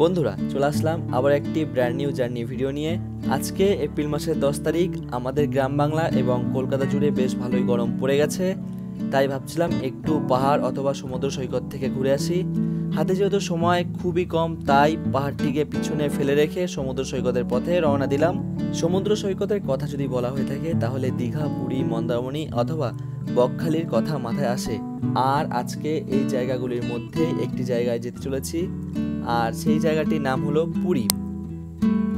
বন্ধুরা চলে আসলাম আবার একটি ব্র্যান্ড নিউ জার্নি ভিডিও নিয়ে। আজকে এপ্রিল মাসের 10 তারিখ। আমাদের গ্রাম বাংলা এবং কলকাতা জুড়ে বেশ ভালোই গরম পড়ে গেছে, তাই ভাবছিলাম একটু পাহাড় অথবা সমুদ্র সৈকত থেকে ঘুরে আসি। হাতে যেহেতু সময় খুবই কম, তাই পাহাড়টিকে পিছনে ফেলে রেখে সমুদ্র সৈকতের পথে রওনা দিলাম। সমুদ্র সৈকতের কথা যদি বলা হয়ে থাকে তাহলে দীঘা, পুরী, মন্দারমণি অথবা বকখালির কথা মাথায় আসে। আর আজকে এই জায়গাগুলির মধ্যে একটি জায়গায় যেতে চলেছি, আর সেই জায়গাটির নাম হলো পুরী।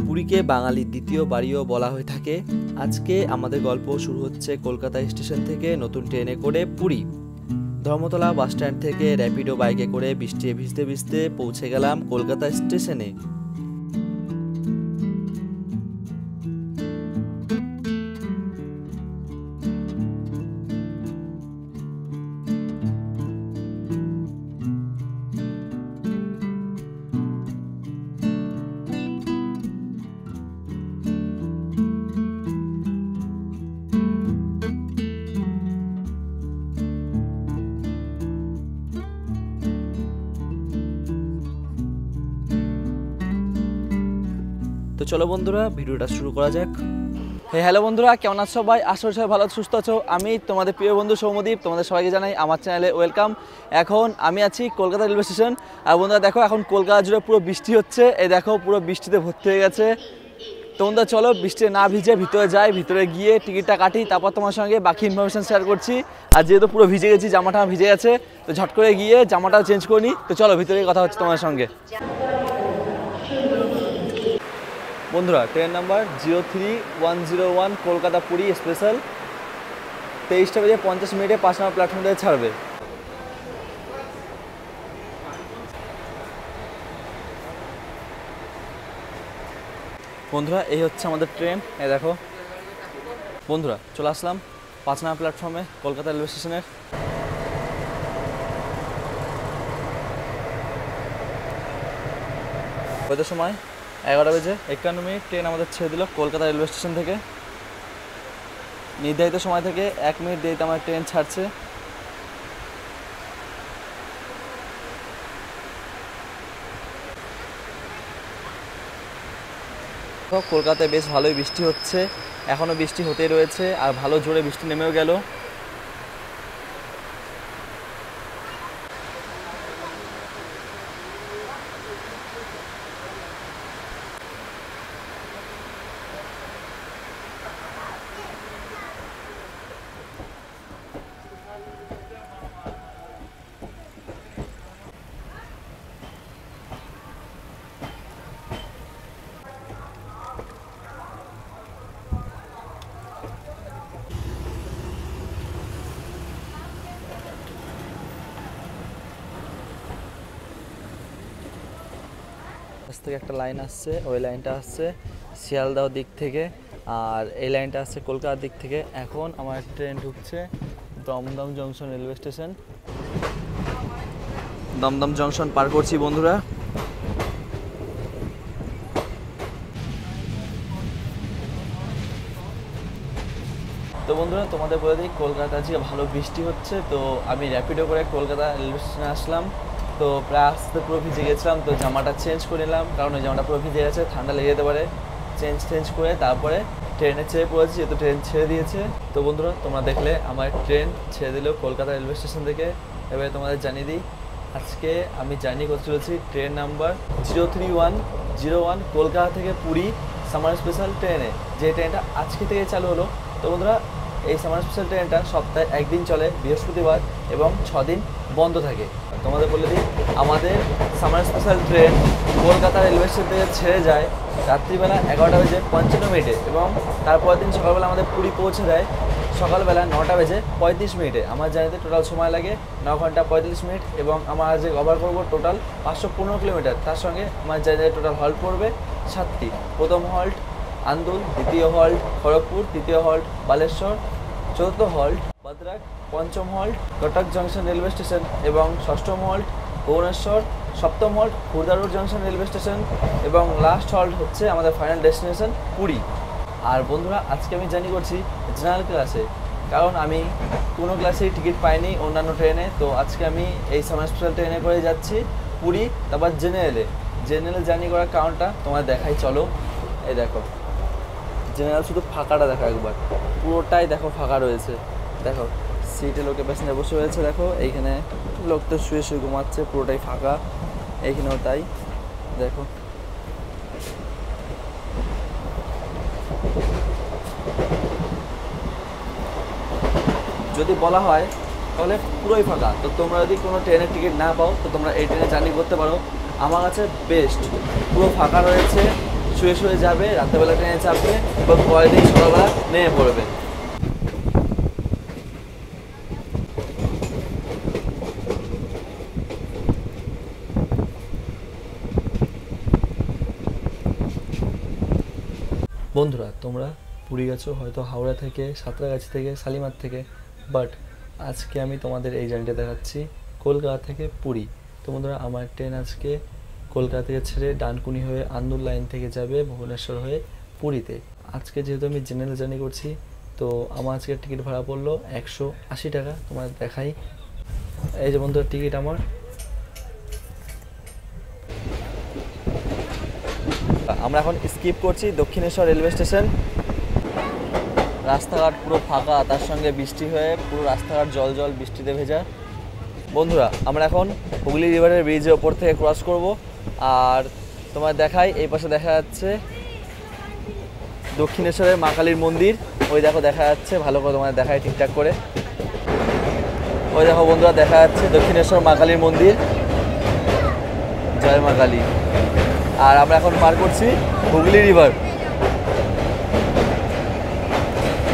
পুরীকে বাঙালির দ্বিতীয় বাড়িও বলা হয়ে থাকে। আজকে আমাদের গল্প শুরু হচ্ছে কলকাতা স্টেশন থেকে নতুন ট্রেনে করে পুরী। ধর্মতলা বাস স্ট্যান্ড থেকে র্যাপিডো বাইকে করে বৃষ্টি ভিজতে ভিজতে পৌঁছে গেলাম কলকাতা স্টেশনে। তো চলো বন্ধুরা, ভিডিওটা শুরু করা যাক। হ্যালো বন্ধুরা, কেমন আছো সবাই? আশা করি সবাই ভালো সুস্থ আছো। আমি তোমাদের প্রিয় বন্ধু সৌম্যদীপ, তোমাদের সবাইকে জানাই আমার চ্যানেলে ওয়েলকাম। এখন আমি আছি কলকাতা রেলওয়ে স্টেশন। আর বন্ধুরা দেখো, এখন কলকাতা জুড়ে পুরো বৃষ্টি হচ্ছে। এই দেখো পুরো বৃষ্টিতে ভর্তি হয়ে গেছে। তো বন্ধুরা চলো বৃষ্টিতে না ভিজে ভিতরে যাই, ভিতরে গিয়ে টিকিটটা কাটি, তারপর তোমার সঙ্গে বাকি ইনফরমেশন শেয়ার করছি। আর যেহেতু পুরো ভিজে গেছি, জামাটা ভিজে গেছে, তো ঝট করে গিয়ে জামাটাও চেঞ্জ করে নিই। তো চলো ভিতরে কথা হচ্ছে তোমার সঙ্গে। বন্ধুরা train number 03101 Kolkata Puri special 23টা বেজে 50 মিনিটে 5 নম্বর প্ল্যাটফর্ম থেকে ছাড়বে। বন্ধুরা এই হচ্ছে আমাদের ট্রেন, এই দেখো। বন্ধুরা চলে আসলাম 5 নম্বর প্ল্যাটফর্মে কলকাতা রেলওয়ে স্টেশনের। কত সময়? 11টা বেজে 51 মিনিট ট্রেন আমাদের ছেড়ে দিল কলকাতা রেলওয়ে স্টেশন থেকে। নির্ধারিত সময় থেকে 1 মিনিট দেরিতে আমার ট্রেন ছাড়ছে। কলকাতায় বেশ ভালোই বৃষ্টি হচ্ছে, এখনও বৃষ্টি হতেই রয়েছে, আর ভালো জোরে বৃষ্টি নেমেও গেল। থেকে একটা লাইন আসছে, ওই লাইনটা আসছে শিয়ালদাহ দিক থেকে, আর এই লাইনটা আসছে কলকাতার দিক থেকে। এখন আমার ট্রেন ঢুকছে Dum Dum junction railway station. Dum Dum junction পার করছি বন্ধুরা। তো বন্ধুরা তোমাদের বলে দিই, কলকাতা আজকে ভালো বৃষ্টি হচ্ছে, তো আমি র্যাপিডো করে কলকাতা রেলওয়ে স্টেশনে আসলাম। তো প্রায় আসতে পুরো ভিজে গেছিলাম, তো জামাটা চেঞ্জ করে নিলাম, কারণ ওই জামাটা পুরো ভিজে গেছে, ঠান্ডা লেগে যেতে পারে। চেঞ্জ করে তারপরে ট্রেনে ছেড়ে পড়েছি, যেহেতু ট্রেন ছেড়ে দিয়েছে। তো বন্ধুরা তোমরা দেখলে আমার ট্রেন ছেড়ে দিল কলকাতা রেলওয়ে স্টেশন থেকে। এবারে তোমাদের জানিয়ে দিই, আজকে আমি জার্নি করতে চলেছি ট্রেন নাম্বার 03101 কলকাতা থেকে পুরী সামার স্পেশাল ট্রেনে, যে ট্রেনটা আজকে থেকে চালু হলো। তো বন্ধুরা এই সামার স্পেশাল ট্রেনটা সপ্তাহে একদিন চলে, বৃহস্পতিবার, এবং 6 দিন বন্ধ থাকে। তোমাদের বলে দিই, আমাদের summer special train Kolkata railway station থেকে ছেড়ে যায় রাত্রিবেলা 11টা বেজে 55 মিনিটে, এবং তারপরের দিন সকালবেলা আমাদের পুরী পৌঁছে দেয় সকালবেলা 9টা বেজে 35 মিনিটে। আমার জার্নিতে টোটাল সময় লাগে 9 ঘন্টা 35 মিনিট, এবং আমার যে কভার করবো টোটাল 515 কিলোমিটার। তার সঙ্গে আমার জার্নিতে টোটাল হল্ট পড়বে 7টি। প্রথম হল্ট আন্দুল, দ্বিতীয় হল্ট খড়গপুর, তৃতীয় হল্ট বালেশ্বর, চতুর্থ হল্ট বাদরাক, পঞ্চম halt Cuttack junction railway station, এবং ষষ্ঠম হল্ট ভুবনেশ্বর, সপ্তম halt Khurda road junction railway station, এবং লাস্ট হল্ট হচ্ছে আমাদের ফাইনাল ডেস্টিনেশন পুরী। আর বন্ধুরা আজকে আমি জার্নি করছি জেনারেল ক্লাসে, কারণ আমি কোনো ক্লাসেই টিকিট পাইনি অন্যান্য ট্রেনে। তো আজকে আমি এই সামার স্পেশাল ট্রেনে করে যাচ্ছি পুরী, তারপর জেনারেলে। জেনারেল জার্নি করার কারণটা তোমার দেখাই, চলো। এই দেখো জেনারেল, শুধু ফাঁকাটা দেখো একবার, পুরোটাই দেখো ফাঁকা রয়েছে। দেখো সিটে লোকে প্যাসেঞ্জার বসে রয়েছে, দেখো এইখানে লোক তো শুয়ে শুয়ে ঘুমাচ্ছে, পুরোটাই ফাঁকা। এইখানেও তাই, দেখো। যদি বলা হয় তাহলে পুরোই ফাঁকা। তো তোমরা যদি কোনো ট্রেনের টিকিট না পাও তো তোমরা এই ট্রেনে জার্নি করতে পারো। আমার কাছে বেস্ট, পুরো ফাঁকা রয়েছে, শুয়ে শুয়ে যাবে, রাত্রেবেলা ট্রেনে চাপবে এবং পরের দিন সকালবেলা নেমে পড়বে। বন্ধুরা, তোমরা পুরী গেছো হয়তো হাওড়া থেকে, সাঁতরাগাছি থেকে, শালিমার থেকে, বাট আজকে আমি তোমাদের এই জার্নিটা দেখাচ্ছি কলকাতা থেকে পুরী। তো বন্ধুরা, আমার ট্রেন আজকে কলকাতা থেকে ছেড়ে ডানকুনি হয়ে আন্দুল লাইন থেকে যাবে ভুবনেশ্বর হয়ে পুরীতে। আজকে যেহেতু আমি জেনারেল জার্নি করছি, তো আমার আজকে টিকিট ভাড়া পড়লো 180 টাকা। তোমার দেখাই, এই যে বন্ধুরা টিকিট আমার। আমরা এখন স্কিপ করছি দক্ষিণেশ্বর রেলওয়ে স্টেশন। রাস্তাঘাট পুরো ফাঁকা, তার সঙ্গে বৃষ্টি হয়ে পুরো রাস্তাঘাট জল জল, বৃষ্টিতে ভেজা। বন্ধুরা, আমরা এখন হুগলি রিভারের ব্রিজের ওপর থেকে ক্রস করব। আর তোমার দেখাই, এই পাশে দেখা যাচ্ছে দক্ষিণেশ্বরের মা কালীর মন্দির। ওই দেখো দেখা যাচ্ছে, ভালো করে তোমাদের দেখাই ঠিকঠাক করে। ওই দেখো বন্ধুরা, দেখা যাচ্ছে দক্ষিণেশ্বর মা কালীর মন্দির। জয় মা কালী। আর আমরা এখন পার করছি হুগলি রিভার।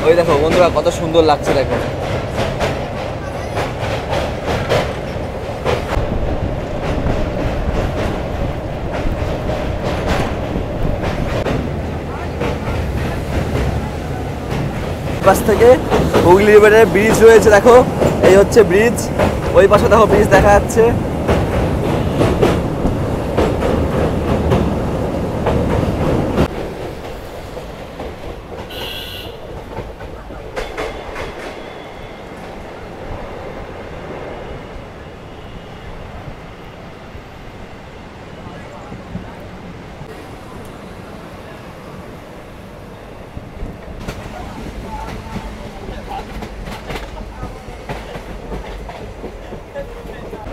ওই দেখো বন্ধুরা, কত সুন্দর লাগছে দেখো। পাশ থেকে হুগলি রিভারের ব্রিজ রয়েছে, দেখো এই হচ্ছে ব্রিজ। ওই পাশে দেখো ব্রিজ দেখা যাচ্ছে।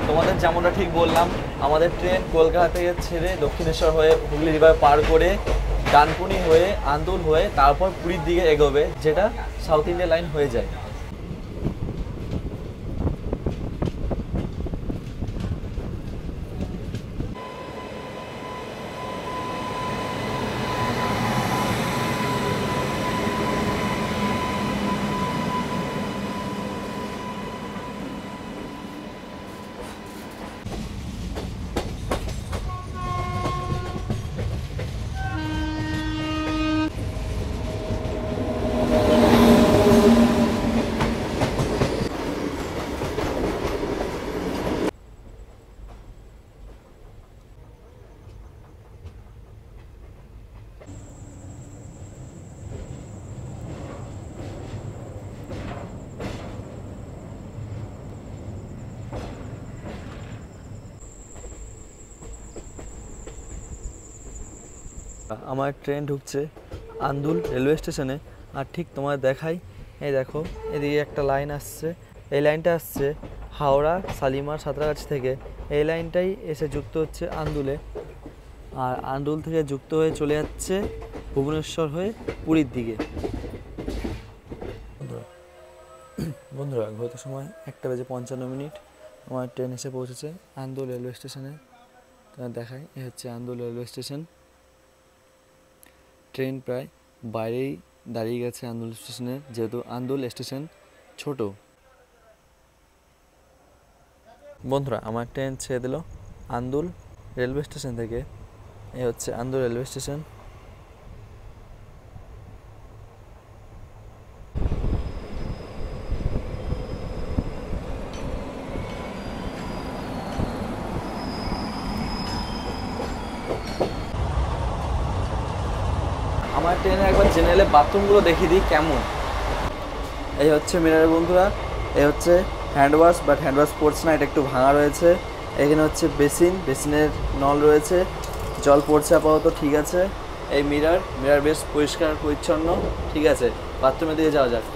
তোমাদের যেমনটা ঠিক বললাম, আমাদের ট্রেন কলকাতা থেকে ছেড়ে দক্ষিণেশ্বর হয়ে হুগলি রিভার পার করে ডানকুনি হয়ে আন্দুল হয়ে তারপর পুরীর দিকে এগোবে, যেটা সাউথ ইন্ডিয়া লাইন হয়ে যায়। আমার ট্রেন ঢুকছে আন্দুল রেলওয়ে স্টেশনে। আর ঠিক তোমার দেখাই, এই দেখো এদিকে একটা লাইন আসছে, এই লাইনটা আসছে হাওড়া, শালিমার, সাঁতরাগাছি থেকে। এই লাইনটাই এসে যুক্ত হচ্ছে আন্দুলে, আর আন্দুল থেকে যুক্ত হয়ে চলে যাচ্ছে ভুবনেশ্বর হয়ে পুরীর দিকে। বন্ধুরা, গত সময় 1:55 আমার ট্রেন এসে পৌঁছেছে আন্দুল রেলওয়ে স্টেশনে। তোমার দেখাই, এই হচ্ছে আন্দুল রেলওয়ে স্টেশন। ট্রেন প্রায় বাইরেই দাঁড়িয়ে গেছে আন্দুল স্টেশনে, যেহেতু আন্দুল স্টেশন ছোট। বন্ধুরা, আমার ট্রেন ছেড়ে দিল আন্দুল রেলওয়ে স্টেশন থেকে। এই হচ্ছে আন্দুল রেলওয়ে স্টেশন। আমার ট্রেনে একবার জেনারেলে বাথরুমগুলো দেখিয়ে দিই কেমন। এই হচ্ছে মিরার বন্ধুরা, এই হচ্ছে hand wash, but hand wash পড়ছে না, এটা একটু ভাঙা রয়েছে। এখানে হচ্ছে বেসিন, বেসিনের নল রয়েছে, জল পড়ছে আপাতত, ঠিক আছে। এই মিরার বেশ পরিষ্কার পরিচ্ছন্ন, ঠিক আছে। বাথরুমের দিকে যাওয়া যাক।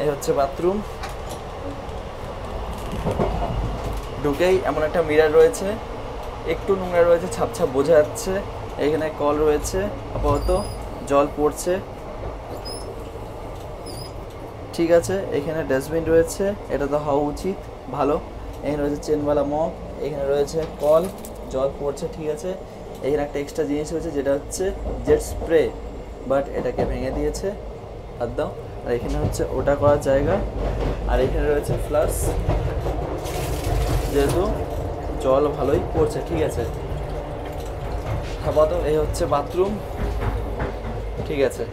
এই হচ্ছে বাথরুম। ঢুকেই এমন একটা মিরার রয়েছে, একটু নোংরা রয়েছে, ছাপ ছাপ বোঝা যাচ্ছে। এখানে কল রয়েছে, আপাতত জল পড়ছে, ঠিক আছে। এখানে ডাস্টবিন রয়েছে, এটা তো হওয়া উচিত, ভালো। এখানে রয়েছে চেনওয়ালা মগ, এখানে রয়েছে কল, জল পড়ছে, ঠিক আছে। এখানে একটা এক্সট্রা জিনিস রয়েছে যেটা হচ্ছে জেট স্প্রে, বাট এটাকে ভেঙে দিয়েছে, হাত দাও। আর এখানে হচ্ছে ওটা করার জায়গা। আর এখানে রয়েছে ফ্লাশ, যেহেতু জল ভালোই পড়ছে, ঠিক আছে। আপাতত এই হচ্ছে বাথরুম, ঠিক আছে।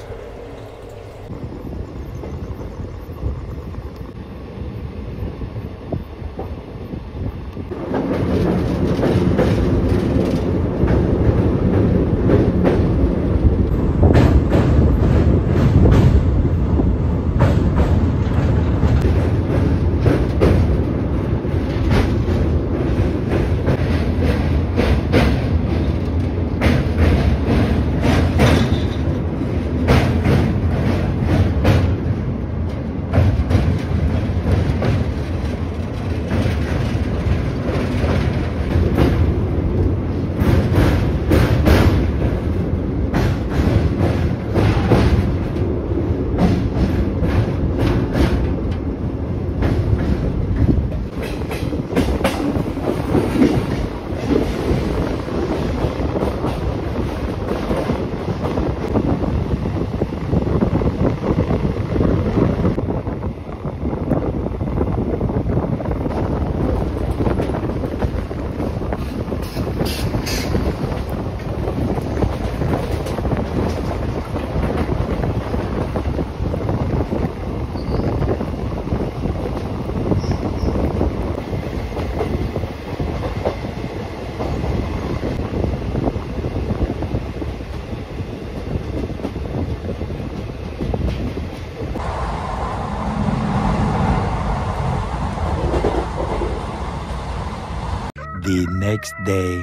The next day.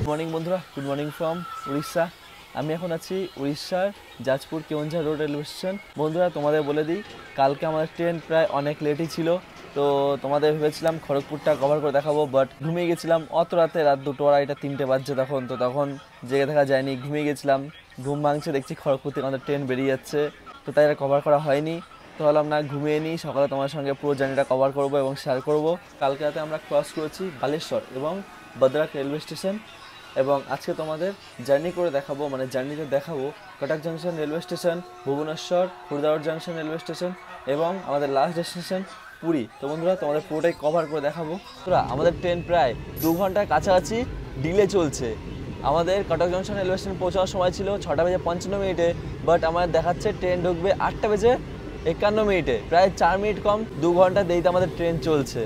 মর্নিং বন্ধুরা, গুড মর্নিং ফ্রম উড়িষ্যা। আমি এখন আছি উড়িষ্যার Jajpur Keonjhar road railway station. বন্ধুরা তোমাদের বলে দিই, কালকে আমাদের ট্রেন প্রায় অনেক লেটই ছিল, তো তোমাদের ভেবেছিলাম খড়গপুরটা কভার করে দেখাবো, বাট ঘুমিয়ে গেছিলাম অত রাতে, রাত 2টো আড়াইটা 3টে বাজছে তখন জেগে থাকা যায়নি, ঘুমিয়ে গেছিলাম। ঘুম ভাঙছে, দেখছি খড়গপুর থেকে আমাদের ট্রেন বেরিয়ে যাচ্ছে, তো তাই এটা কভার করা হয়নি। তো ভাবলাম না, ঘুমিয়ে নিই, সকালে তোমার সঙ্গে পুরো জার্নিটা কভার করবো এবং শেয়ার করবো। কালকে রাতে আমরা ক্রস করেছি বালেশ্বর এবং বদ্রাক রেলওয়ে স্টেশন, এবং আজকে তোমাদের জার্নি করে দেখাবো, মানে জার্নিতে দেখাবো Cuttack junction railway station, Bhubaneswar, খুরদাওয়ার জাংশন রেলওয়ে স্টেশন এবং আমাদের লাস্ট ডেস্টিনেশন পুরী। তো বন্ধুরা তোমাদের পুরোটাই কভার করে দেখাবো। বন্ধুরা আমাদের ট্রেন প্রায় 2 ঘন্টার কাছাকাছি ডিলে চলছে। আমাদের কটক জাংশন রেলওয়ে স্টেশন পৌঁছানোর সময় ছিল 6:55, বাট আমাদের দেখাচ্ছে ট্রেন ঢুকবে 8:51, প্রায় 4 মিনিট কম, 2 ঘন্টা দেরিতে আমাদের ট্রেন চলছে।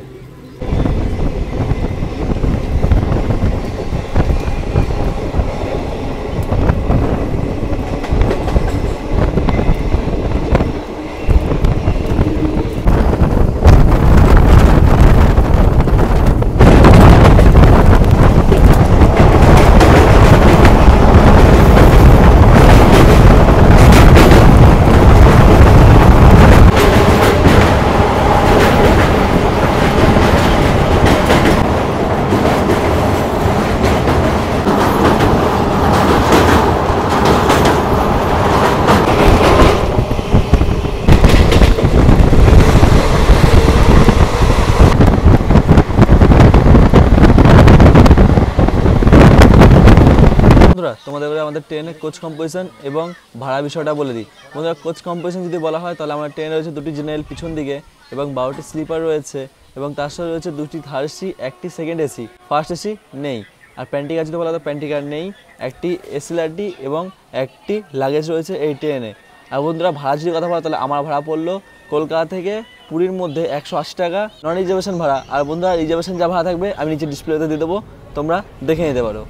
বন্ধুরা তোমাদের বলে আমাদের ট্রেনের কোচ কম্পোজিশন এবং ভাড়া বিষয়টা বলে দিই। বন্ধুরা কোচ কম্পোজিশন যদি বলা হয় তাহলে আমার ট্রেনে রয়েছে 2টি জেনারেল পিছন দিকে এবং 12টি স্লিপার রয়েছে এবং তার সাথে রয়েছে 2টি থার্ড এসি, 1টি সেকেন্ড এসি, ফার্স্ট এসি নেই। আর প্যান্টিকার যদি বলা হয় প্যান্টিকার নেই, 1টি এসিলারটি এবং 1টি লাগেজ রয়েছে এই ট্রেনে। আর বন্ধুরা ভাড়া যদি কথা বলা তাহলে আমার ভাড়া পড়লো কলকাতা থেকে পুরীর মধ্যে 180 টাকা নন রিজার্ভেশন ভাড়া। আর বন্ধুরা রিজার্ভেশন যা ভাড়া থাকবে আমি নিচে ডিসপ্লেতে দিয়ে দেবো, তোমরা দেখে নিতে পারো।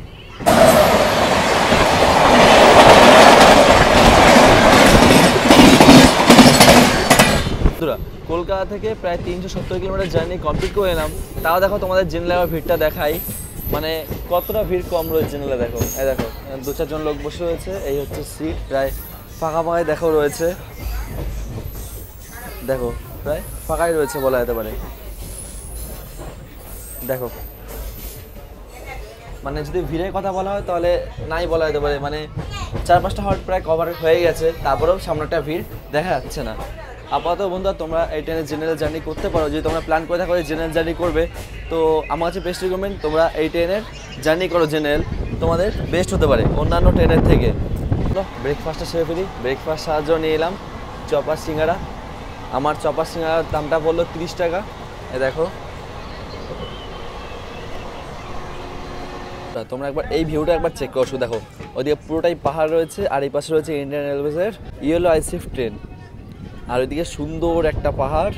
বন্ধুরা কলকাতা থেকে প্রায় 370 কিলোমিটার জার্নি কমপ্লিট করে এলাম। তাও দেখো তোমাদের জেনারেল ভিড়টা দেখাই, মানে কতটা ভিড় কম রয়েছে জেনারেলে। দেখো এই দেখো 2-4 জন লোক বসে রয়েছে, এই হচ্ছে সিট, প্রায় ফাঁকা ফাঁকাই দেখো রয়েছে। দেখো প্রায় ফাঁকাই রয়েছে বলা যেতে পারে। দেখো মানে যদি ভিড়ের কথা বলা হয় তাহলে নাই বলা যেতে পারে, মানে 4-5টা হল্ট প্রায় কভার হয়ে গেছে, তারপরেও সামনেটা ভিড় দেখা যাচ্ছে না। আপাতত বন্ধুরা তোমরা এই ট্রেনের জেনারেল জার্নি করতে পারো, যদি তোমরা প্ল্যান করে থাকো জেনারেল জার্নি করবে তো আমার কাছে বেস্ট রিকমেন্ড তোমরা এই ট্রেনের জার্নি করো। জেনারেল তোমাদের বেস্ট হতে পারে অন্যান্য ট্রেনের থেকে। তো ব্রেকফাস্টটা সেরে ফেলি। ব্রেকফাস্ট সাহায্য নিয়ে এলাম চপার সিঙ্গারা। আমার চপার সিঙ্গারার দামটা পড়লো 30 টাকা। এ দেখো তোমরা একবার এই ভিউটা একবার চেক করছো। দেখো ওইদিকে পুরোটাই পাহাড় রয়েছে আর এই পাশে রয়েছে ইন্ডিয়ান রেলওয়েজের ইয়েলো আইসিএফ ট্রেন, আর ওইদিকে সুন্দর একটা পাহাড়।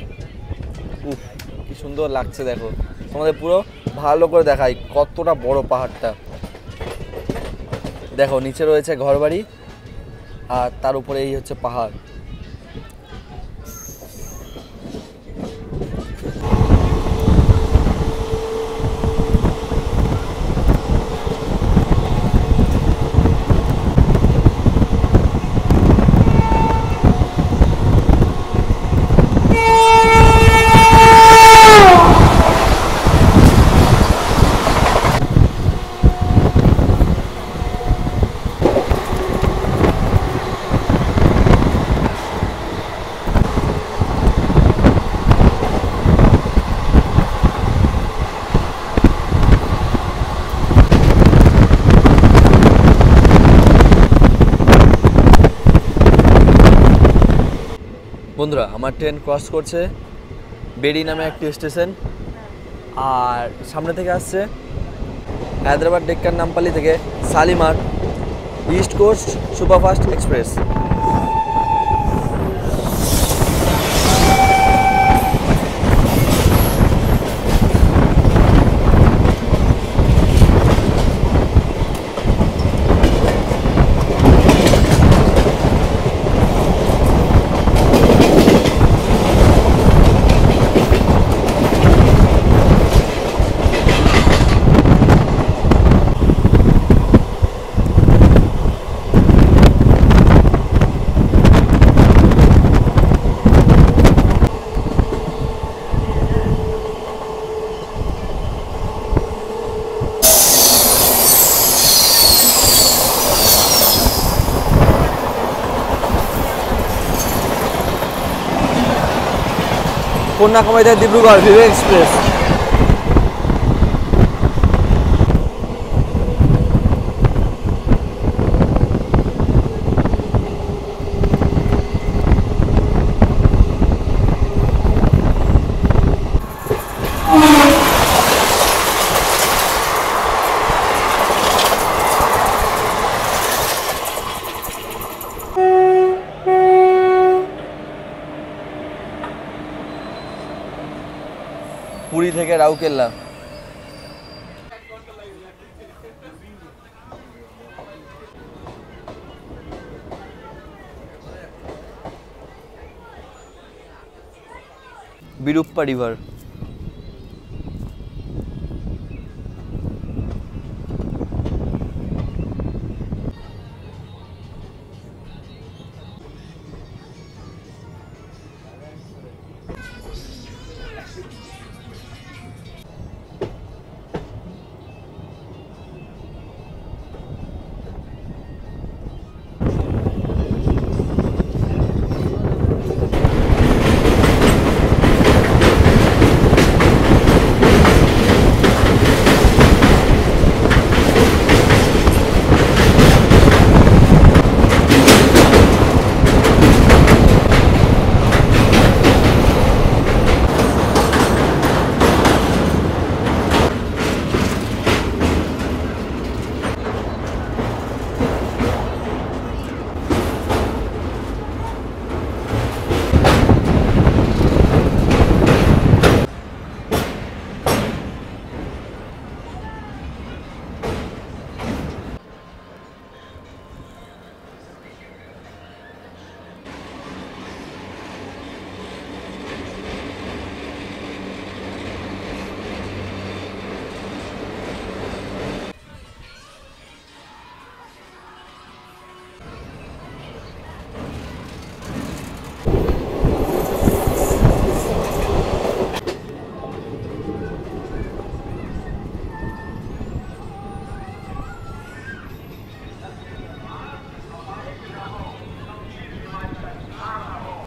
উফ কি সুন্দর লাগছে। দেখো তোমাদের পুরো ভালো করে দেখাই কতটা বড় পাহাড়টা। দেখো নিচে রয়েছে ঘরবাড়ি আর তার উপরে এই হচ্ছে পাহাড়। বন্ধুরা আমার ট্রেন ক্রস করছে বেড়ি নামে একটি স্টেশন, আর সামনে থেকে আসছে হায়দ্রাবাদ ডেক্কান নামপালি থেকে Shalimar East Coast superfast express. Kanyakumari থেকে ডিব্রুগড় ভিভে এক্সপ্রেস। পুরী থেকে রাউরকেলা। বিরূপ্পা রিভার।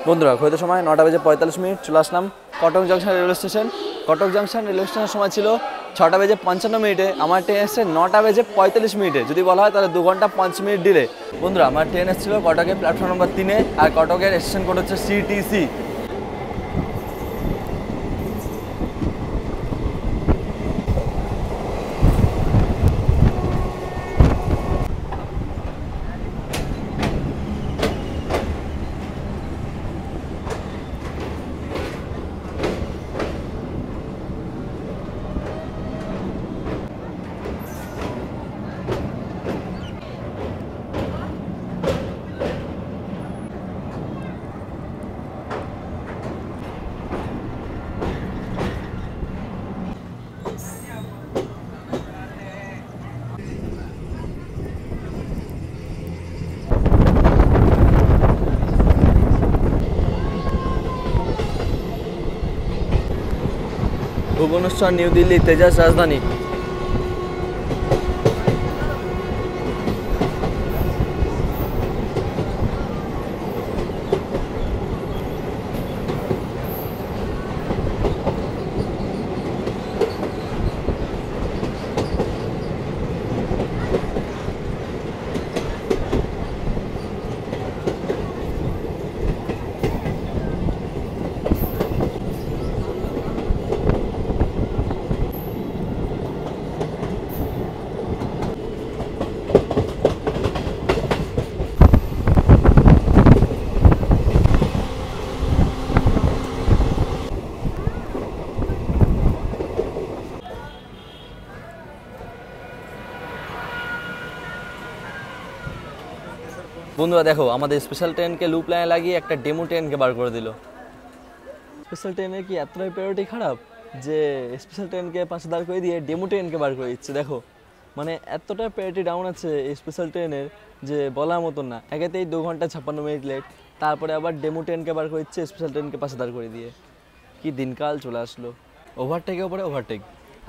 বন্ধুরা ঘড়িতে সময় 9:45 চলে আসলাম Cuttack junction railway station. Cuttack junction railway স্টেশনের সময় ছিল 6:55 আমার ট্রেন এসছে 9:45। যদি বলা হয় তাহলে 2 ঘন্টা 5 মিনিট ডিলে। বন্ধুরা আমার ট্রেন এসেছিল কটকের প্ল্যাটফর্ম নম্বর 3-এ, আর কটকের স্টেশন কোড হচ্ছে CTC। ভুবনেশ্বর নিউ দিল্লি তেজাস রাজধানী। বন্ধুরা দেখো আমাদের স্পেশাল ট্রেনকে লুপ লাইনে লাগিয়ে একটা ডেমো ট্রেনকে বার করে দিল। স্পেশাল ট্রেনের কি এতটাই প্রায়োরিটি খারাপ যে স্পেশাল ট্রেনকে পাশে দাঁড় করে দিয়ে ডেমো ট্রেনকে বার করে দিচ্ছে। দেখো মানে এতটা প্রায়োরিটি ডাউন আছে এই স্পেশাল ট্রেনের যে বলার মতন না। একেতেই 2 ঘন্টা 56 মিনিট লেট, তারপরে আবার ডেমো ট্রেনকে বার করে দিচ্ছে স্পেশাল ট্রেনকে পাশে দাঁড় করে দিয়ে। কি দিনকাল চলে আসলো। ওভারটেকের উপরে ওভারটেক।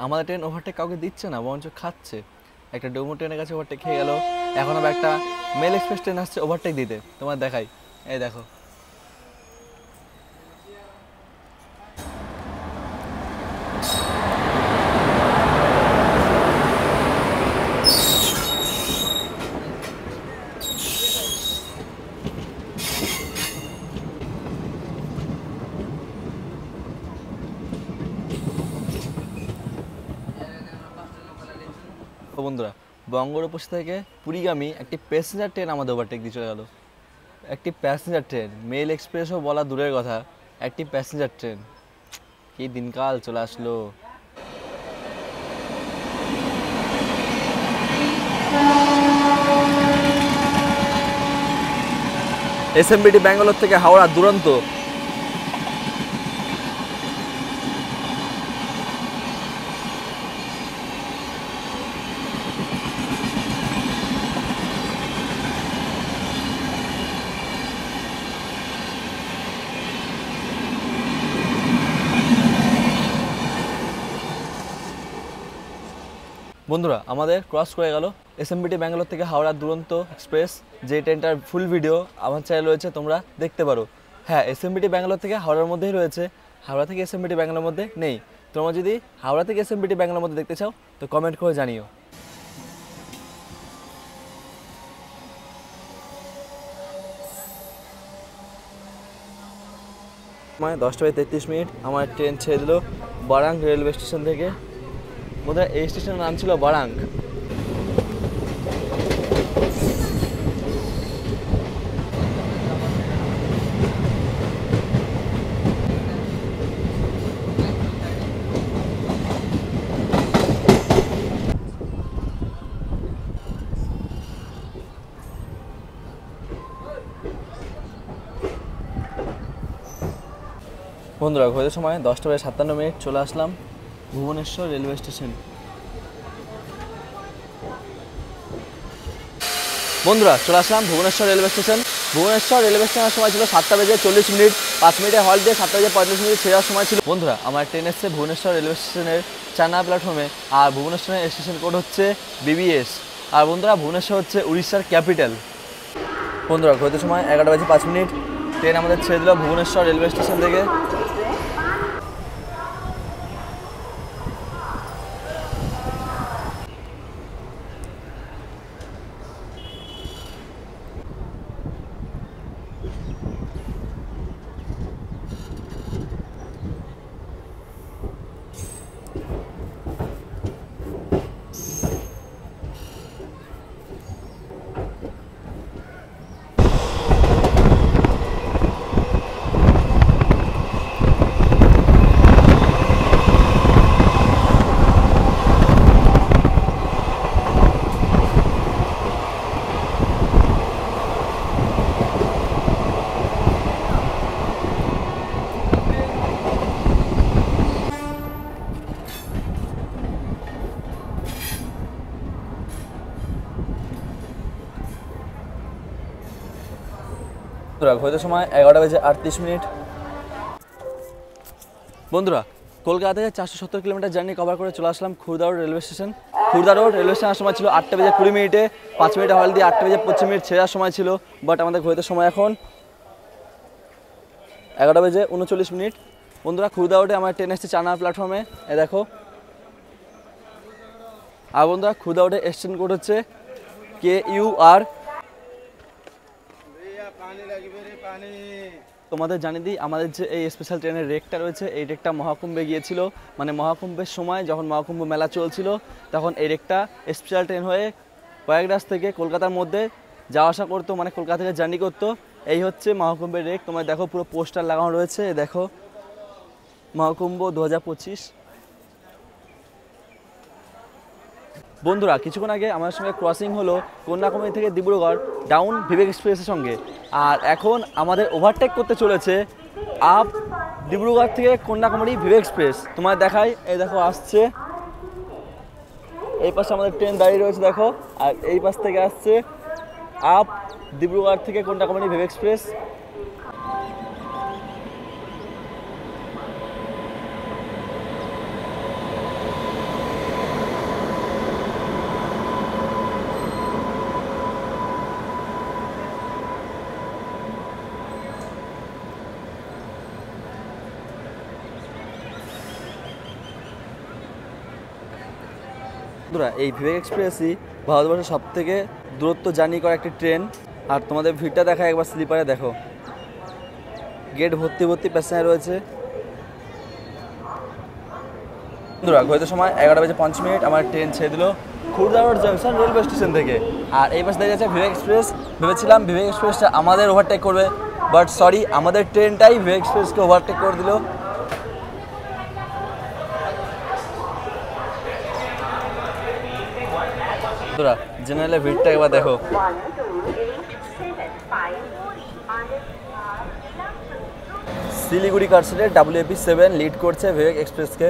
আমাদের ট্রেন ওভারটেক কাউকে দিচ্ছে না, বরঞ্চ খাচ্ছে। একটা ডেমো ট্রেনের কাছে ওভারটেক খেয়ে গেল, এখন আবার একটা মেল এক্সপ্রেস ট্রেন আসছে ওভারটেক দিতে। তোমার দেখাই, এই দেখো। বন্ধুরা বঙ্গোপসাগর থেকে পুরীগামী একটি প্যাসেঞ্জার ট্রেন আমাদের ওভারটেক দিয়ে চলে গেল। একটি প্যাসেঞ্জার ট্রেন, মেল এক্সপ্রেসও বলা দূরের কথা, একটি প্যাসেঞ্জার ট্রেন। কি দিনকাল চলে আসলো। SMBT ব্যাঙ্গালোর থেকে হাওড়া দুরন্ত। বন্ধুরা আমাদের ক্রস করে গেল SMBT ব্যাঙ্গালোর থেকে হাওড়া দুরন্ত এক্সপ্রেস, যে ট্রেনটার ফুল ভিডিও আমার চ্যানেল রয়েছে, তোমরা দেখতে পারো। হ্যাঁ, SMBT ব্যাঙ্গালোর থেকে হাওড়ার মধ্যেই রয়েছে, হাওড়া থেকে SMBT ব্যাঙ্গালোর মধ্যে নেই। তোমরা যদি হাওড়া থেকে SMBT ব্যাঙ্গালোর মধ্যে দেখতে চাও তো কমেন্ট করে জানিও। সময় 10:33 আমার ট্রেন ছেড়ে দিল বারাং রেলওয়ে স্টেশন থেকে। বোধহয় এই স্টেশনের নাম ছিল বারাং। বন্ধুরা ঘড়ির সময় 10:57 চলে আসলাম ভুবনেশ্বর রেলওয়ে স্টেশন। বন্ধুরা চলে আসলাম Bhubaneswar railway station. Bhubaneswar railway স্টেশনের সময় ছিল 7:40, 5 মিনিটে হল্ট দিয়ে 7:35 ছেড়ার সময় ছিল। বন্ধুরা আমার ট্রেন এসছে ভুবনেশ্বর রেলওয়ে স্টেশনের 4 নম্বর প্ল্যাটফর্মে, আর ভুবনেশ্বরের স্টেশন কোড হচ্ছে BBS। আর বন্ধুরা ভুবনেশ্বর হচ্ছে উড়িষ্যার ক্যাপিটাল। বন্ধুরা ঘড়িতে সময় 11:05 ট্রেন আমাদের ছেড়ে দিল ভুবনেশ্বর রেলওয়ে স্টেশন থেকে। ঘড়িতে সময় 11:38। বন্ধুরা কলকাতা থেকে 470 কিলোমিটার জার্নি কভার করে চলে আসলাম Khurda road railway station. Khurda road railway স্টেশনের সময় ছিল 8:20 5 মিনিট হল দিয়ে 8:25 ছেড়ার সময় ছিল, বাট আমাদের ঘড়িতে সময় এখন 11:39। বন্ধুরা খুরদা রোডে আমার ট্রেন এসছে 4 নম্বর প্ল্যাটফর্মে, এ দেখো। আর বন্ধুরা খুরদা রোডে স্টেশন কোড হচ্ছে KUR। তোমাদের জানিয়ে দিই, আমাদের যে এই স্পেশাল ট্রেনের রেকটা রয়েছে, এই রেকটা মহাকুম্ভে গিয়েছিল, মানে মহাকুম্ভের সময় যখন মহাকুম্ভ মেলা চলছিল তখন এই রেকটা স্পেশাল ট্রেন হয়ে প্রয়াগরাজ থেকে কলকাতার মধ্যে যাওয়া আসা করতো, মানে কলকাতা থেকে জার্নি করতো। এই হচ্ছে মহাকুম্ভের রেক। তোমরা দেখো পুরো পোস্টার লাগানো রয়েছে, দেখো মহাকুম্ভ 2025। বন্ধুরা কিছুক্ষণ আগে আমাদের সঙ্গে ক্রসিং হলো কন্যাকুমারী থেকে ডিব্রুগড় ডাউন বিবেক এক্সপ্রেসের সঙ্গে, আর এখন আমাদের ওভারটেক করতে চলেছে আপ ডিব্রুগড় থেকে কন্যাকুমারী বিবেক এক্সপ্রেস। তোমার দেখাই, এই দেখো আসছে, এই পাশে আমাদের ট্রেন দাঁড়িয়ে রয়েছে দেখো, আর এই পাশ থেকে আসছে আপ ডিব্রুগড় থেকে কন্যাকুমারী বিবেক এক্সপ্রেস। এই বিবেক এক্সপ্রেসই ভারতবর্ষের সব থেকে দূরত্ব জার্নি করা একটি ট্রেন। আর তোমাদের ভিড়টা দেখা, একবার স্লিপারে দেখো, গেট ভর্তি ভর্তি প্যাসেঞ্জার রয়েছে। বন্ধুরা ঘড়িতে সময় 11:05 আমার ট্রেন ছেড়ে দিল Khurda road junction railway station থেকে। আর এই পাশে দাঁড়িয়ে আছে বিবেক এক্সপ্রেস। ভেবেছিলাম বিবেক এক্সপ্রেসটা আমাদের ওভারটেক করবে, বাট সরি, আমাদের ট্রেনটাই বিবেক এক্সপ্রেসকে ওভারটেক করে দিল। জেনারেলের ভিড়টা একবার দেখো। শিলিগুড়ি কারসেটের WAP7 লিড করছে বিবেক এক্সপ্রেসকে।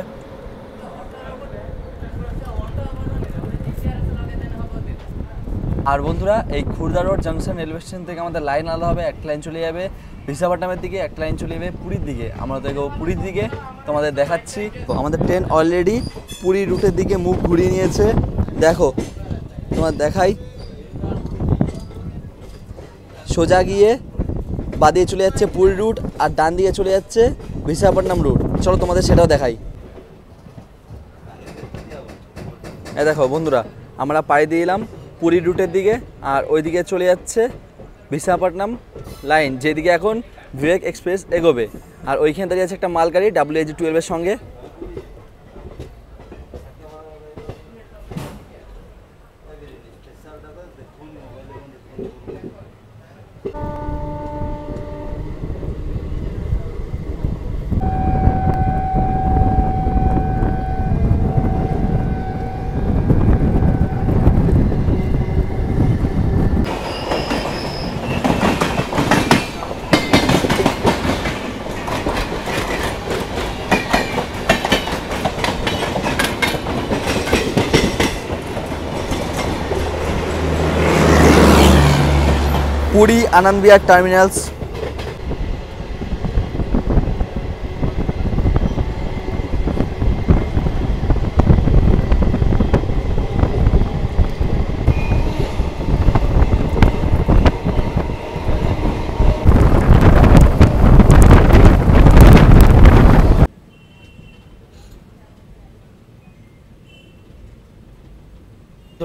আর বন্ধুরা এই Khurda road junction railway station থেকে আমাদের লাইন আলাদা হবে, একটা লাইন চলে যাবে বিশাখাপট্টনমের দিকে, একটা লাইন চলে যাবে পুরীর দিকে। আমরা তো এগোবো পুরীর দিকে, তোমাদের দেখাচ্ছি। আমাদের ট্রেন অলরেডি পুরী রুটের দিকে মুখ ঘুরিয়ে নিয়েছে, দেখো তোমার দেখাই, সোজা গিয়ে বাদিয়ে চলে যাচ্ছে পুরী রুট, আর ডান দিকে চলে যাচ্ছে বিশাখাপট্টনম রুট। চলো তোমাদের সেটাও দেখাই। এই দেখো বন্ধুরা, আমরা পাড়ি দিয়ে এলাম পুরী রুটের দিকে, আর ওইদিকে চলে যাচ্ছে বিশাখাপট্টনম লাইন, যেদিকে এখন বিবেক এক্সপ্রেস এগোবে। আর ওইখানে দাঁড়িয়ে আছে একটা মালগাড়ি WAG12 সঙ্গে। পুরী আনন্দ বিহার টার্মিনালস।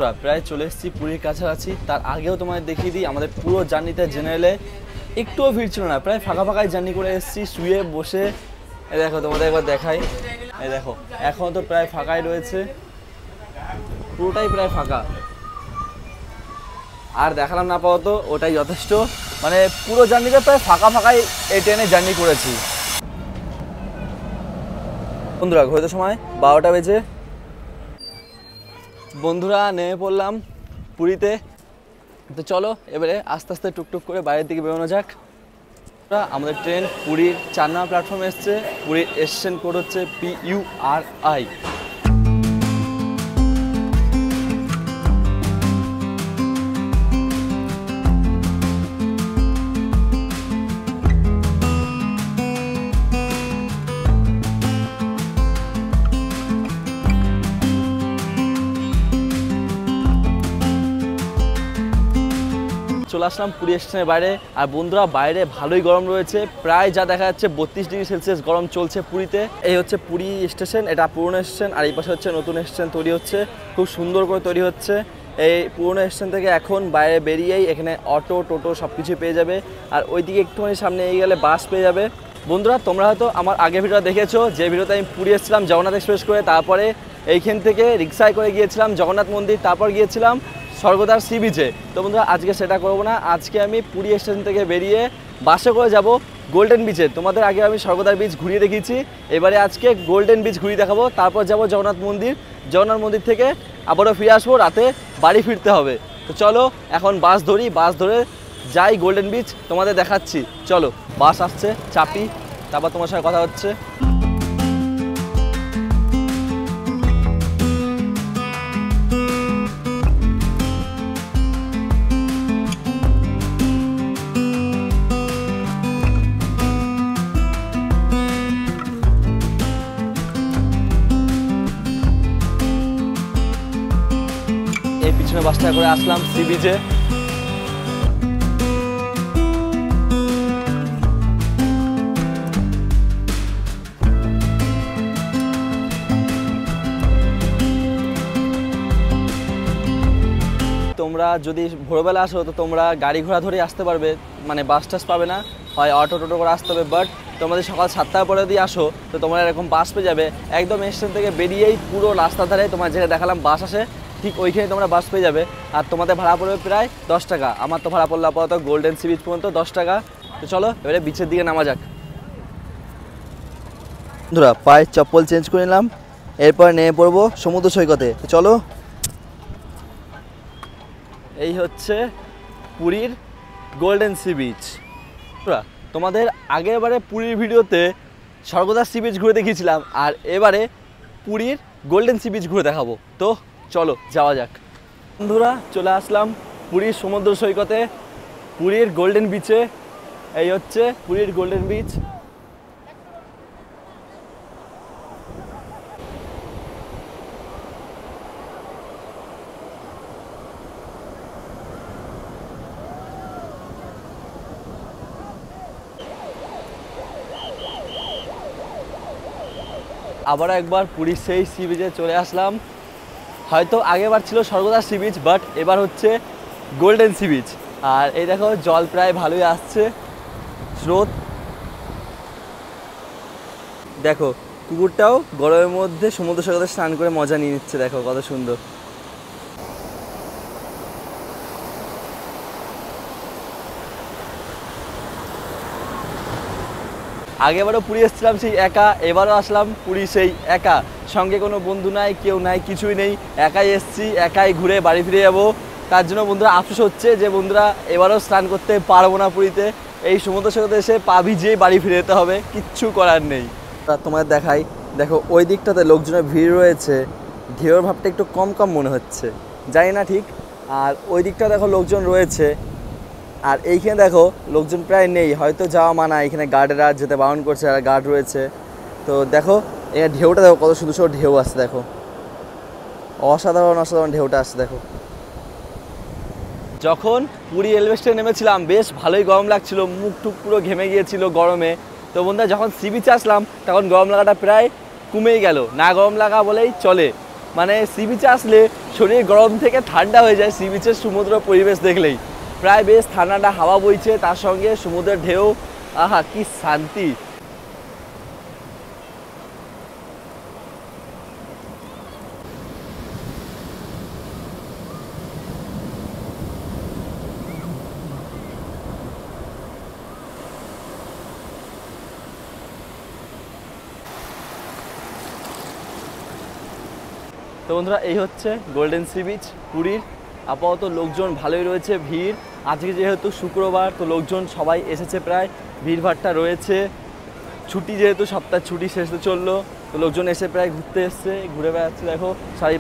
তোরা প্রায় চলে এসেছি পুরীর কাছাকাছি। তার আগেও তোমাদের দেখিয়ে দিই আমাদের পুরো জার্নিতে জেনারেলে একটুও ভিড় ছিল না, প্রায় ফাঁকা ফাঁকাই জার্নি করে এসেছি, শুয়ে বসে। এই দেখো তোমাদের একবার দেখাই, এই দেখো এখন তো প্রায় ফাঁকাই রয়েছে, পুরোটাই প্রায় ফাঁকা। আর দেখালাম না পাওয়া তো ওটাই যথেষ্ট, মানে পুরো জার্নিতে প্রায় ফাঁকা ফাঁকাই এই ট্রেনে জার্নি করেছি। বন্ধুরা ঘড়িতে সময় 12টা বেজে। বন্ধুরা নেমে পড়লাম পুরীতে। তো চলো এবারে আস্তে আস্তে টুকটুক করে বাইরের দিকে বেরোনো যাক। আমাদের ট্রেন পুরীর 4 নম্বর প্ল্যাটফর্মে এসছে। পুরীর স্টেশন কোড হচ্ছে PURI। চলে আসলাম পুরী স্টেশনের বাইরে। আর বন্ধুরা বাইরে ভালোই গরম রয়েছে, প্রায় যা দেখা যাচ্ছে 32 ডিগ্রি সেলসিয়াস গরম চলছে পুরীতে। এই হচ্ছে পুরী স্টেশন, এটা পুরনো স্টেশন, আর এই পাশে হচ্ছে নতুন স্টেশন তৈরি হচ্ছে, খুব সুন্দর করে তৈরি হচ্ছে। এই পুরনো স্টেশন থেকে এখন বাইরে বেরিয়েই এখানে অটো টোটো সব কিছু পেয়ে যাবে, আর ওইদিকে একটুখানি সামনে এগিয়ে গেলে বাস পেয়ে যাবে। বন্ধুরা তোমরা হয়তো আমার আগে ভিডিও দেখেছো, যে ভিডিওতে আমি পুরী এসেছিলাম জগন্নাথ এক্সপ্রেস করে, তারপরে এইখান থেকে রিক্সায় করে গিয়েছিলাম জগন্নাথ মন্দির, তারপর গিয়েছিলাম স্বর্গদ্বার সি বিচে। তো বন্ধুরা আজকে সেটা করবো না, আজকে আমি পুরী স্টেশন থেকে বেরিয়ে বাসে করে যাব গোল্ডেন বিচে। তোমাদের আগে আমি স্বর্গদ্বার বিচ ঘুরিয়ে দেখিয়েছি, এবারে আজকে গোল্ডেন বিচ ঘুরিয়ে দেখাবো, তারপর যাব জগন্নাথ মন্দির। জগন্নাথ মন্দির থেকে আবারও ফিরে আসবো, রাতে বাড়ি ফিরতে হবে। তো চলো এখন বাস ধরি, বাস ধরে যাই গোল্ডেন বিচ, তোমাদের দেখাচ্ছি। চলো বাস আসছে, চাপি, তারপর তোমার সাথে কথা হচ্ছে। এই পিছনে বাসটা করে আসলাম সি বিচে। তোমরা যদি ভোরবেলা আসো তো তোমরা গাড়ি ঘোড়া ধরে আসতে পারবে, মানে বাস টাস পাবে না, হয় অটো টোটো করে আসতে হবে। বাট তোমরা যদি সকাল 7টার পরে যদি আসো তো তোমরা এরকম বাস পেয়ে যাবে, একদম স্টেশন থেকে বেরিয়েই পুরো রাস্তার ধারে তোমার যেটা দেখালাম বাস আসে, ঠিক ওইখানে তোমরা বাস পেয়ে যাবে। আর তোমাদের ভাড়া পড়বে প্রায় 10 টাকা। আমার তো ভাড়া পড়লো আপাতত গোল্ডেন সি বিচ পর্যন্ত 10 টাকা। তো চলো এবারে বিচের দিকে নামা যাক। বন্ধুরা পায়ের চপ্পল চেঞ্জ করে নিলাম, এরপর নেমে পড়বো সমুদ্র সৈকতে। তো চলো, এই হচ্ছে পুরীর গোল্ডেন সি বিচ। তোমাদের আগের বারে পুরীর ভিডিওতে স্বর্গদ্বার সি বিচ ঘুরে দেখিয়েছিলাম, আর এবারে পুরীর গোল্ডেন সি বিচ ঘুরে দেখাবো। তো চলো যাওয়া যাক। বন্ধুরা চলে আসলাম পুরীর সমুদ্র সৈকতে, পুরীর গোল্ডেন বিচে। এই হচ্ছে পুরীর গোল্ডেন বিচ। আবার একবার পুরীর সেই সি বিচে চলে আসলাম। হয়তো আগেবার ছিল স্বর্গদ্বার সি বিচ, বাট এবার হচ্ছে গোল্ডেন সি বিচ। আর এই দেখো জল প্রায় ভালোই আসছে, স্রোত। দেখো কুকুরটাও গরমের মধ্যে সমুদ্র সৈকতে স্নান করে মজা নিয়ে নিচ্ছে, দেখো কত সুন্দর। আগেবারও পুরী এসেছিলাম সেই একা, এবারও আসলাম পুরী সেই একা, সঙ্গে কোনো বন্ধু নাই, কেউ নাই, কিছুই নেই, একাই এসছি, একাই ঘুরে বাড়ি ফিরে যাবো। তার জন্য বন্ধুরা আফসোস হচ্ছে যে বন্ধুরা এবারও স্নান করতে পারবো না পুরীতে, এই সমুদ্র সৈকতে এসে পা ভিজিয়ে বাড়ি ফিরে যেতে হবে, কিচ্ছু করার নেই। তোমাদের দেখাই, দেখো ওই দিকটাতে লোকজনের ভিড় রয়েছে, ঢেউর ভাবটা একটু কম কম মনে হচ্ছে, জানি না ঠিক। আর ওই দিকটা দেখো লোকজন রয়েছে, আর এইখানে দেখো লোকজন প্রায় নেই, হয়তো যাওয়া মানা, এখানে গার্ডেরা যেতে বারণ করছে, আর গার্ড রয়েছে। তো দেখো এখানে ঢেউটা দেখো কত সুন্দর সুন্দর ঢেউ আসছে, দেখো অসাধারণ অসাধারণ ঢেউটা আসছে দেখো। যখন পুরী রেলওয়ে স্টেশনে নেমেছিলাম বেশ ভালোই গরম লাগছিল, মুখ টুক পুরো ঘেমে গিয়েছিল গরমে। তো বন্ধুরা যখন সি বিচে আসলাম তখন গরম লাগাটা প্রায় কমেই গেল, না গরম লাগা বলেই চলে। মানে সি বিচে আসলে শরীর গরম থেকে ঠান্ডা হয়ে যায় সি বিচের সমুদ্র পরিবেশ দেখলেই। প্রায় বেশ ঠান্ডা হাওয়া বইছে, তার সঙ্গে সমুদ্রের ঢেউ, আহা কি শান্তি। তো বন্ধুরা এই হচ্ছে গোল্ডেন সি বিচ পুরীর। আপাতত লোকজন ভালোই রয়েছে, ভিড়। আজকে যেহেতু শুক্রবার, তো লোকজন সবাই এসেছে, প্রায় ভিড়ভাড়টা রয়েছে। ছুটি যেহেতু সপ্তাহ ছুটি শেষ হতে চললো, তো লোকজন এসে প্রায় ঘুরতে এসছে, ঘুরে বেড়াচ্ছে। দেখো সবাই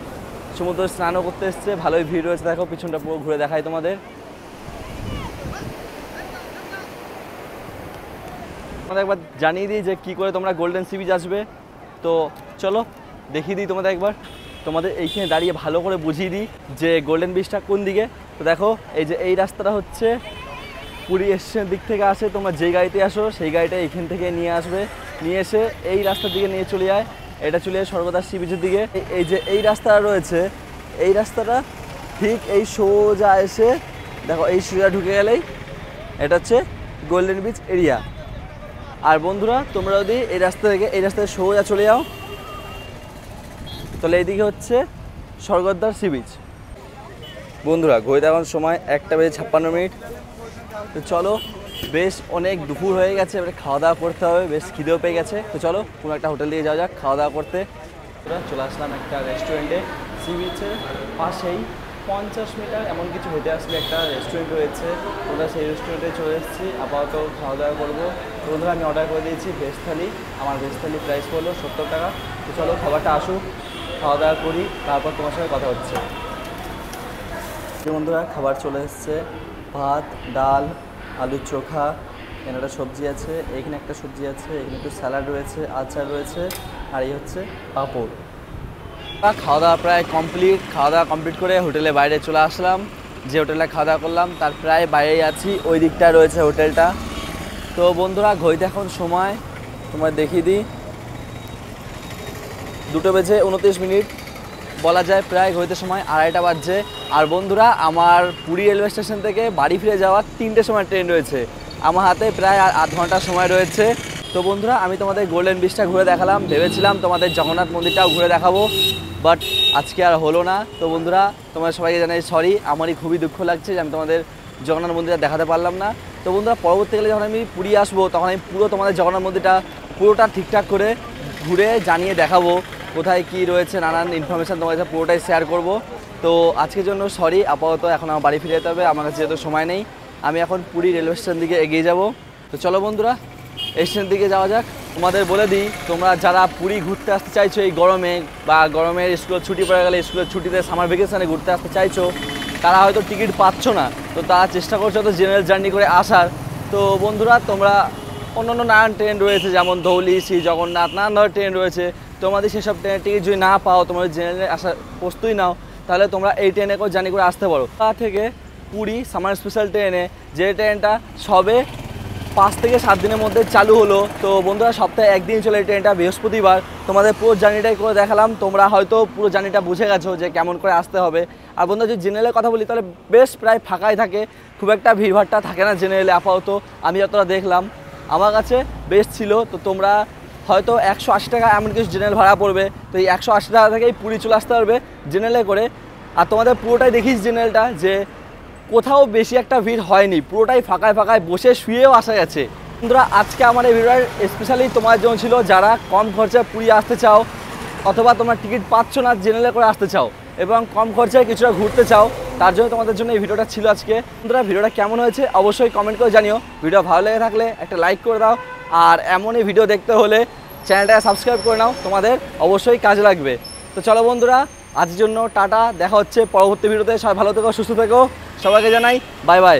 সমুদ্রে স্নানও করতে এসছে, ভালোই ভিড় রয়েছে। দেখো পিছনটা পুরো ঘুরে দেখাই তোমাদের। তোমাদের একবার জানিয়ে দিই যে কী করে তোমরা গোল্ডেন সি বিচ আসবে। তো চলো দেখিয়ে দিই তোমাদের একবার, তোমাদের এইখানে দাঁড়িয়ে ভালো করে বুঝিয়ে দিই যে গোল্ডেন বিচটা কোন দিকে। তো দেখো এই যে এই রাস্তাটা হচ্ছে পুরী স্টেশনের দিক থেকে আসে, তোমরা যে গাড়িতে আসো সেই গাড়িটা এইখান থেকে নিয়ে আসবে, নিয়ে এসে এই রাস্তার দিকে নিয়ে চলে যায়। এটা চলে যায় স্বর্গদ্বার সি বিচের দিকে। এই যে এই রাস্তাটা রয়েছে, এই রাস্তাটা ঠিক এই সোজা এসে দেখো এই সোজা ঢুকে গেলেই এটা হচ্ছে গোল্ডেন বিচ এরিয়া। আর বন্ধুরা তোমরা যদি এই রাস্তা থেকে এই রাস্তায় সোজা চলে যাও, তাহলে এইদিকে হচ্ছে স্বর্গদ্বার সি বিচ। বন্ধুরা ঘড়িতে এখন সময় 1:56। তো চলো, বেশ অনেক দুপুর হয়ে গেছে, এবারে খাওয়া দাওয়া করতে হবে, বেশ খিদেও পেয়ে গেছে। তো চলো কোনো একটা হোটেল দিয়ে যাওয়া যাক খাওয়া দাওয়া করতে। চলে আসলাম একটা রেস্টুরেন্টে, সি বিচের পাশেই 50 মিটার এমন কিছু হেঁটে আসলে একটা রেস্টুরেন্ট রয়েছে। ওরা সেই রেস্টুরেন্টে চলে এসেছি, আপাতত খাওয়া দাওয়া করবো। তো বন্ধুরা আমি অর্ডার করে দিয়েছি ভেজ থালি। আমার ভেজ থালি প্রাইস পড়লো 70 টাকা। তো চলো খাবারটা আসুক, খাওয়া দাওয়া করি, তারপর তোমার সঙ্গে কথা হচ্ছে। বন্ধুরা খাবার চলে এসছে, ভাত, ডাল, আলুর চোখা, এখানে একটা সবজি আছে, এখানে একটা সবজি আছে, এখানে একটু স্যালাড রয়েছে, আচার রয়েছে, আর এই হচ্ছে পাঁপড়। খাওয়া দাওয়া প্রায় কমপ্লিট। খাওয়া দাওয়া কমপ্লিট করে হোটেলে বাইরে চলে আসলাম। যে হোটেলে খাওয়া দাওয়া করলাম তার প্রায় বাইরেই আছি, ওই দিকটায় রয়েছে হোটেলটা। তো বন্ধুরা ঘড়িতে এখন সময় তোমার দেখিয়ে দিই, 2:29 বলা যায়, প্রায় ঘড়িতে সময় 2:30 বাজছে। আর বন্ধুরা আমার পুরী রেলওয়ে স্টেশন থেকে বাড়ি ফিরে যাওয়ার 3টের সময় ট্রেন রয়েছে, আমার হাতে প্রায় 8 ঘন্টা সময় রয়েছে। তো বন্ধুরা আমি তোমাদের গোল্ডেন বিচটা ঘুরে দেখালাম, ভেবেছিলাম তোমাদের জগন্নাথ মন্দিরটাও ঘুরে দেখাবো, বাট আজকে আর হলো না। তো বন্ধুরা তোমাদের সবাইকে জানাই সরি, আমারই খুবই দুঃখ লাগছে যে আমি তোমাদের জগন্নাথ মন্দিরটা দেখাতে পারলাম না। তো বন্ধুরা পরবর্তীকালে যখন আমি পুরী আসবো তখন আমি পুরো তোমাদের জগন্নাথ মন্দিরটা পুরোটা ঠিকঠাক করে ঘুরে জানিয়ে দেখাবো, কোথায় কি রয়েছে, নানান ইনফরমেশান তোমাদের সাথে পুরোটাই শেয়ার করব। তো আজকের জন্য সরি, আপাতত এখন আমার বাড়ি ফিরে যেতে হবে, আমার কাছে যেহেতু সময় নেই। আমি এখন পুরী রেলওয়ে স্টেশন দিকে এগিয়ে যাব। তো চলো বন্ধুরা স্টেশন দিকে যাওয়া যাক। তোমাদের বলে দিই, তোমরা যারা পুরী ঘুরতে আসতে চাইছো এই গরমে, বা গরমের স্কুলের ছুটি পড়ে গেলে স্কুলের ছুটিতে সামার ভ্যাকেশনে ঘুরতে আসতে চাইছো, তারা হয়তো টিকিট পাচ্ছ না, তো তারা চেষ্টা করছো তো জেনারেল জার্নি করে আসার। তো বন্ধুরা তোমরা অন্যান্য নানান ট্রেন রয়েছে, যেমন ধৌলি, শ্রী জগন্নাথ, নানান ধরনের ট্রেন রয়েছে। তোমাদের সেসব ট্রেনের টিকিট যদি না পাও, তোমরা জেনারেলে আসার প্রস্তুতি নাও, তাহলে তোমরা এই ট্রেনে করে জার্নি করে আসতে পারো। তা থেকে পুরী সামার স্পেশাল ট্রেনে, যে ট্রেনটা সবে 5 থেকে 7 দিনের মধ্যে চালু হলো। তো বন্ধুরা সপ্তাহে একদিন চলে এই ট্রেনটা, বৃহস্পতিবার। তোমাদের পুরো জার্নিটাই করে দেখালাম, তোমরা হয়তো পুরো জার্নিটা বুঝে গেছো যে কেমন করে আসতে হবে। আর বন্ধুরা যদি জেনারেলের কথা বলি তাহলে বেশ প্রায় ফাঁকাই থাকে, খুব একটা ভিড়ভাড়টা থাকে না জেনারেলে। আপাতত আমি যতটা দেখলাম আমার কাছে বেশ ছিল। তো তোমরা হয়তো 180 টাকা এমন কিছু জেনারেল ভাড়া পড়বে, তো এই 180 টাকা থেকেই পুরী চলে আসতে পারবে জেনারেলে করে। আর তোমাদের পুরোটাই দেখিস জেনারেলটা যে কোথাও বেশি একটা ভিড় হয়নি, পুরোটাই ফাঁকায় ফাঁকায় বসে শুয়েও আসা গেছে। বন্ধুরা আজকে আমার এই ভিডিওটা স্পেশালি তোমাদের জন্য ছিল, যারা কম খরচায় পুরী আসতে চাও, অথবা তোমরা টিকিট পাচ্ছ না জেনারেলে করে আসতে চাও এবং কম খরচায় কিছুটা ঘুরতে চাও, তার জন্য তোমাদের জন্য এই ভিডিওটা ছিল আজকে। বন্ধুরা ভিডিওটা কেমন হয়েছে অবশ্যই কমেন্ট করে জানিও, ভিডিও ভালো লেগে থাকলে একটা লাইক করে দাও, আর এমনই ভিডিও দেখতে হলে চ্যানেলটাকে সাবস্ক্রাইব করে নাও, তোমাদের অবশ্যই কাজে লাগবে। তো চলো বন্ধুরা আজকের জন্য টাটা, দেখা হচ্ছে পরবর্তী ভিডিওতে। সবাই ভালো থেকো, সুস্থ থেকো, সবাইকে জানাই বাই বাই।